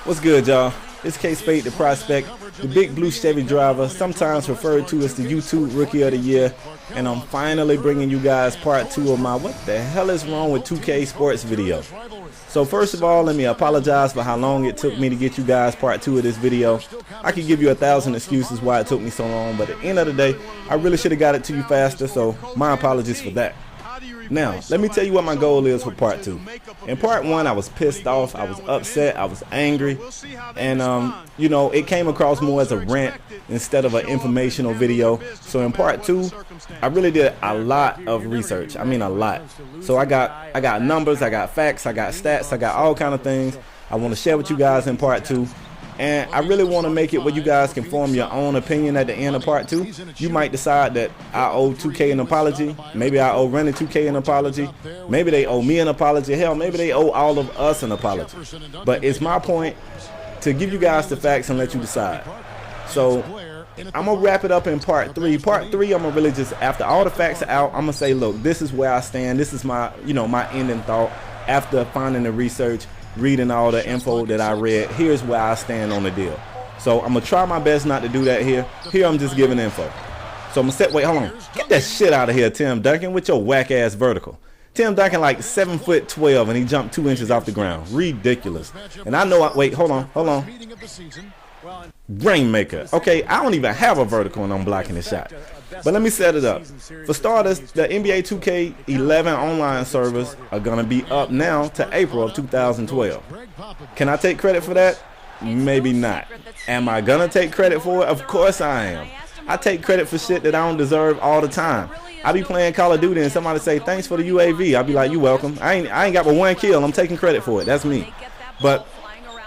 What's good, y'all? It's K-Spade the Prospect, the big blue Chevy driver, sometimes referred to as the YouTube Rookie of the Year, and I'm finally bringing you guys part 2 of my what the hell is wrong with 2K sports video. So first of all, let me apologize for how long it took me to get you guys part 2 of this video. I could give you 1,000 excuses why it took me so long, but at the end of the day, I really should have got it to you faster, so my apologies for that. Now, let me tell you what my goal is for part 2. In part 1, I was pissed off, I was upset, I was angry, and you know, it came across more as a rant instead of an informational video. So in part 2, I really did a lot of research. I mean a lot. So I got numbers, I got facts, I got stats, I got all kind of things I want to share with you guys in part 2. And I really want to make it where you guys can form your own opinion at the end of part 2. You might decide that I owe 2K an apology. Maybe I owe Rennie 2K an apology. Maybe they owe me an apology. Hell, maybe they owe all of us an apology. But it's my point to give you guys the facts and let you decide. So I'm going to wrap it up in part 3. Part 3, I'm going to really just, after all the facts are out, I'm going to say, look, this is where I stand. This is my, you know, my ending thought after finding the research, reading all the info that I read. Here's where I stand on the deal. So I'm gonna try my best not to do that here. Here I'm just giving info. So I'm gonna set, wait, hold on. Get that shit out of here, Tim Duncan, with your whack ass vertical. Tim Duncan like 7'12" and he jumped 2 inches off the ground. Ridiculous. And I know, wait, hold on. Rainmaker. Okay, I don't even have a vertical and I'm blocking the shot. But let me set it up. For starters, the NBA 2K11 online servers are going to be up now to April of 2012. Can I take credit for that? Maybe not. Am I going to take credit for it? Of course I am. I take credit for shit that I don't deserve all the time. I be playing Call of Duty and somebody say, thanks for the UAV. I'll be like, you welcome. I ain't got but 1 kill. I'm taking credit for it. That's me. But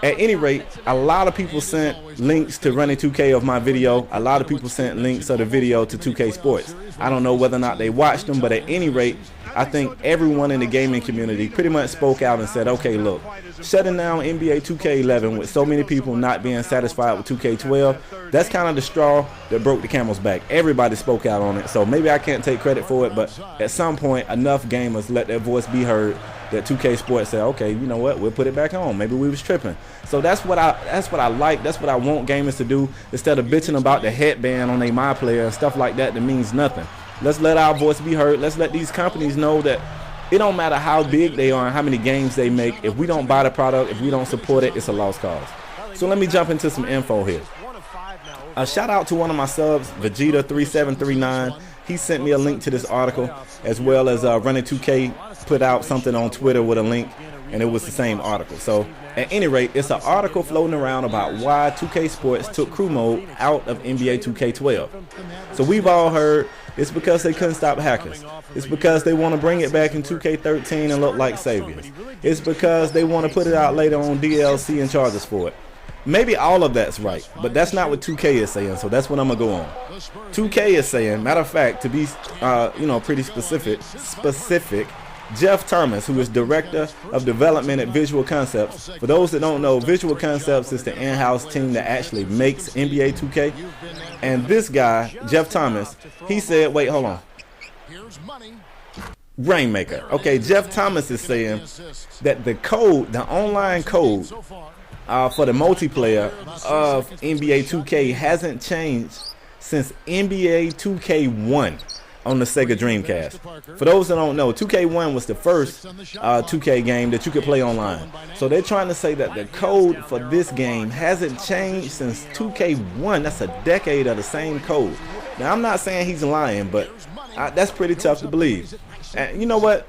at any rate, a lot of people sent links to Running 2K of my video. A lot of people sent links of the video to 2K Sports. I don't know whether or not they watched them, but at any rate, I think everyone in the gaming community pretty much spoke out and said, okay, look, shutting down NBA 2K11 with so many people not being satisfied with 2K12, that's kind of the straw that broke the camel's back. Everybody spoke out on it, so maybe I can't take credit for it, but at some point, enough gamers let their voice be heard that 2K Sports said, okay, you know what, we'll put it back on. Maybe we was tripping. So that's what I like. That's what I want gamers to do. Instead of bitching about the headband on a my player and stuff like that means nothing. Let's let our voice be heard. Let's let these companies know that it don't matter how big they are and how many games they make. If we don't buy the product, if we don't support it, it's a lost cause. So let me jump into some info here. A shout out to one of my subs, Vegeta3739. He sent me a link to this article, as well as Running 2K put out something on Twitter with a link, and it was the same article. So at any rate, it's an article floating around about why 2K Sports took crew mode out of NBA 2K12. So we've all heard it's because they couldn't stop hackers. It's because they want to bring it back in 2K13 and look like saviors. It's because they want to put it out later on DLC and charge us for it. Maybe all of that's right, but that's not what 2K is saying, so that's what I'm going to go on. 2K is saying, matter of fact, to be you know, pretty specific, Jeff Thomas, who is Director of Development at Visual Concepts. For those that don't know, Visual Concepts is the in-house team that actually makes NBA 2K. And this guy, Jeff Thomas, he said, wait, hold on. Rainmaker. Okay, Jeff Thomas is saying that the code, the online code for the multiplayer of NBA 2K hasn't changed since NBA 2K1 on the Sega Dreamcast. For those that don't know, 2K1 was the first 2K game that you could play online. So they're trying to say that the code for this game hasn't changed since 2K1. That's a decade of the same code. Now, I'm not saying he's lying, but that's pretty tough to believe. And you know what?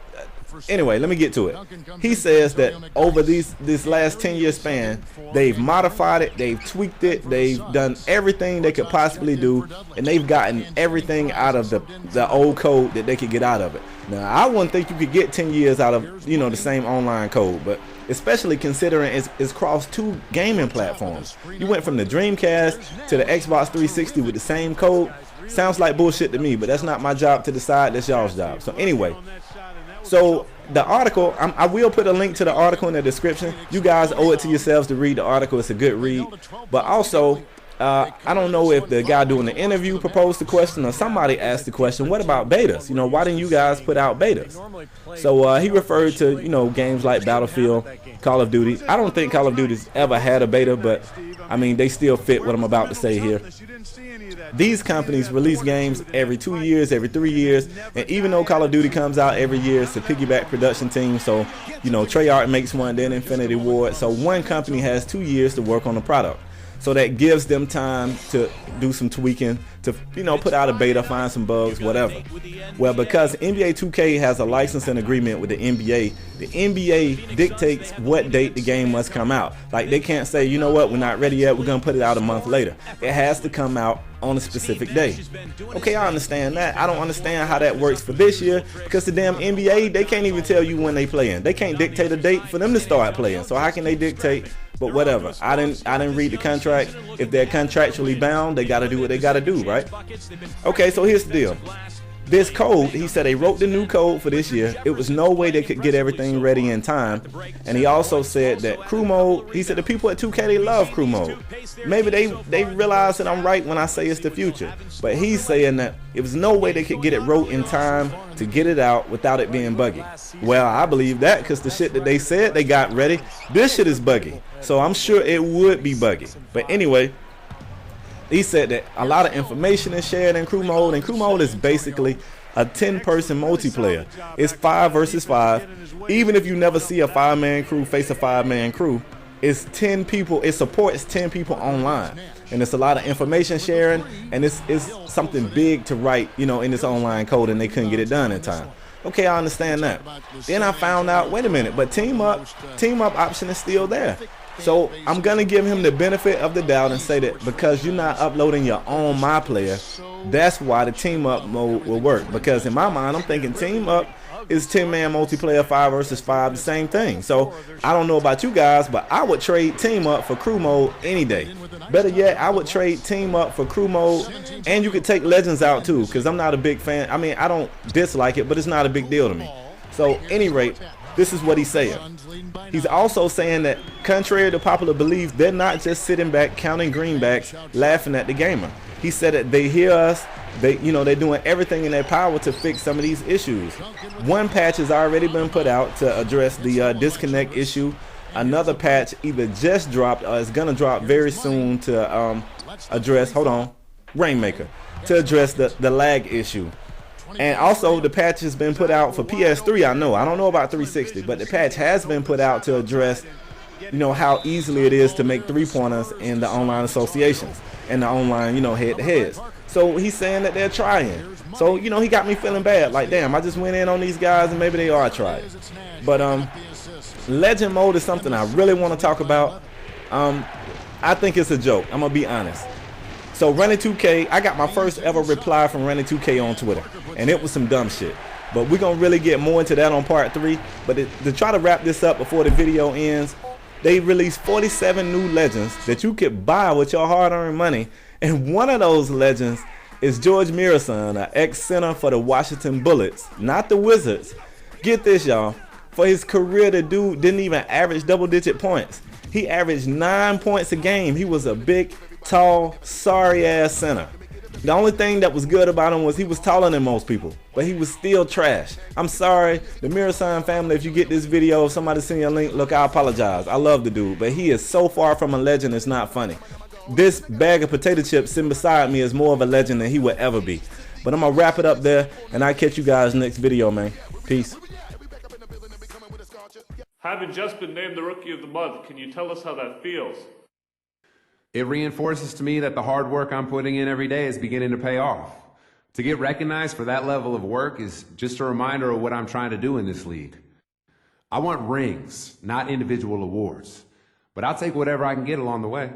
Anyway, let me get to it. He says that over this last 10-year span, they've modified it, they've tweaked it, they've done everything they could possibly do, and they've gotten everything out of the old code that they could get out of it. Now, I wouldn't think you could get 10 years out of, you know, the same online code, but especially considering it's crossed 2 gaming platforms. You went from the Dreamcast to the Xbox 360 with the same code. Sounds like bullshit to me, but that's not my job to decide. That's y'all's job. So anyway, so the article, I will put a link to the article in the description. You guys owe it to yourselves to read the article. It's a good read. But also, I don't know if the guy doing the interview proposed the question or somebody asked the question, what about betas? You know, why didn't you guys put out betas? So he referred to, you know, games like Battlefield, Call of Duty. I don't think Call of Duty's ever had a beta, but I mean, they still fit what I'm about to say here. These companies release games every 2 years, every 3 years, and even though Call of Duty comes out every year, it's a piggyback production team, so, you know, Treyarch makes one, then Infinity Ward, so one company has 2 years to work on the product. So that gives them time to do some tweaking, to, you know, put out a beta, find some bugs, whatever. Well, because NBA 2K has a licensing agreement with the NBA dictates what date the game must come out. Like, they can't say, you know what, we're not ready yet, we're going to put it out a month later. It has to come out on a specific day. Okay, I understand that. I don't understand how that works for this year, because the damn NBA, they can't even tell you when they playing. They can't dictate a date for them to start playing. So how can they dictate? But whatever. I didn't read the contract. If they're contractually bound, they got to do what they got to do, right? Okay, so here's the deal. This code, he said they wrote the new code for this year. It was no way they could get everything ready in time. And he also said that crew mode, he said the people at 2K, they love crew mode. Maybe they realize that I'm right when I say it's the future. But he's saying that it was no way they could get it wrote in time to get it out without it being buggy. Well, I believe that, because the shit that they said they got ready, this shit is buggy. So I'm sure it would be buggy. But anyway, he said that a lot of information is shared in crew mode, and crew mode is basically a 10-person multiplayer. It's 5 versus 5. Even if you never see a 5-man crew face a 5-man crew, it's 10 people. It supports 10 people online, and it's a lot of information sharing, and it's something big to write, you know, in this online code, and they couldn't get it done in time. Okay, I understand that. Then I found out, wait a minute, but team up option is still there. So I'm going to give him the benefit of the doubt and say that because you're not uploading your own My Player, that's why the team up mode will work. Because in my mind, I'm thinking team up is 10-man multiplayer, 5 versus 5, the same thing. So I don't know about you guys, but I would trade team up for crew mode any day. Better yet, I would trade team up for crew mode, and you could take legends out too, because I'm not a big fan. I mean, I don't dislike it, but it's not a big deal to me. So at any rate, this is what he's saying. He's also saying that, contrary to popular belief, they're not just sitting back counting greenbacks, laughing at the gamer. He said that they hear us, they're doing everything in their power to fix some of these issues. One patch has already been put out to address the disconnect issue. Another patch either just dropped or is gonna drop very soon to address, Rainmaker, to address the lag issue. And also the patch has been put out for PS3. I don't know about 360, but the patch has been put out to address, you know, how easily it is to make 3-pointers in the online associations and the online, you know, head-to-heads. So he's saying that they're trying. So, you know, he got me feeling bad. Like, damn, I just went in on these guys and maybe they are trying. But legend mode is something I really want to talk about. I think it's a joke. I'm gonna be honest. So Running 2K, I got my first ever reply from Running 2K on Twitter, and it was some dumb shit. But we're going to really get more into that on part 3. But to try to wrap this up before the video ends, they released 47 new legends that you could buy with your hard-earned money. And one of those legends is George Mirasan, an ex-center for the Washington Bullets, not the Wizards. Get this, y'all. For his career, the dude didn't even average double-digit points. He averaged 9 points a game. He was a big, tall, sorry-ass center. The only thing that was good about him was he was taller than most people, but he was still trash. I'm sorry, the Mirasan family, if you get this video, if somebody send you a link, look, I apologize. I love the dude, but he is so far from a legend, it's not funny. This bag of potato chips sitting beside me is more of a legend than he would ever be. But I'm going to wrap it up there, and I'll catch you guys next video, man. Peace. Having just been named the Rookie of the Month, can you tell us how that feels? It reinforces to me that the hard work I'm putting in every day is beginning to pay off. To get recognized for that level of work is just a reminder of what I'm trying to do in this league. I want rings, not individual awards, but I'll take whatever I can get along the way.